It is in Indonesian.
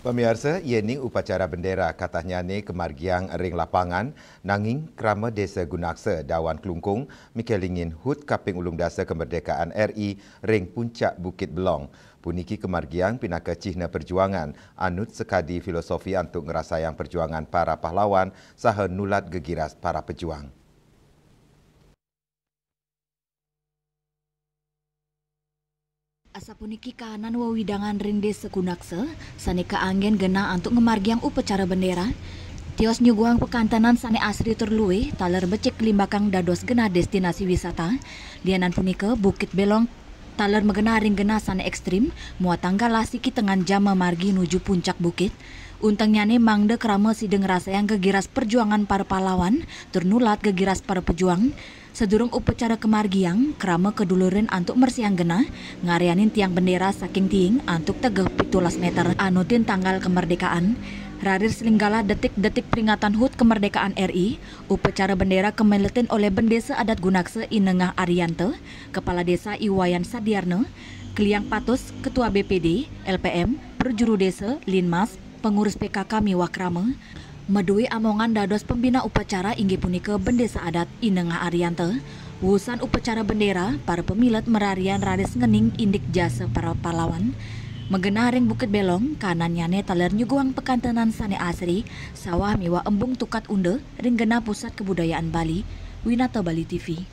Pemirsa, ieni upacara bendera katanya ni kemargiang ring lapangan nanging krama desa Gunaksa Dawan Kelungkung mikelingin hut kaping ulung dasa kemerdekaan RI ring puncak Bukit Belong. Puniki kemargiang pinaka cihna perjuangan anut sekadi filosofi untuk ngerasayang perjuangan para pahlawan saha nulat gegiras para pejuang. Asapuniki kahanan wawidangan ring desa Gunaksa, saneka angin gena untuk ngemargiang upacara bendera. Tios nyuguang pekantanan sane asri terluwe, taler becek limbakang dados gena destinasi wisata. Dianan punika Bukit Belong, taler megena ring gena sane ekstrim, muatangga lasiki tengan jama margi nuju puncak bukit. Untangnya ne mangde krama sideng rasa yang gegiras perjuangan para pahlawan, ternulat gegiras para pejuang. Sedurung upacara kemargiang, krama keduluran antuk mersiang gena, ngarianin tiang bendera saking tiing antuk tegeh 17 meter anutin tanggal kemerdekaan. Rarir selinggala detik-detik peringatan HUT kemerdekaan RI, upacara bendera kemeletin oleh Bendesa Adat Gunaksa Inengah Arianto, Kepala Desa Iwayan Sadiarno, Kliang Patus, Ketua BPD, LPM, Perjuru Desa, Linmas, Pengurus PKK Miwakrama, Medui amongan dados pembina upacara inggih punika Bendesa Adat Inengah Arianto. Wusan upacara bendera, para pemilat merarian raris ngening indik jasa para pahlawan. Megena ring Bukit Belong, kanannya taler nyuguang pekantanan sane asri, sawah miwa embung tukat unde, ring gena pusat kebudayaan Bali, Winata Bali TV.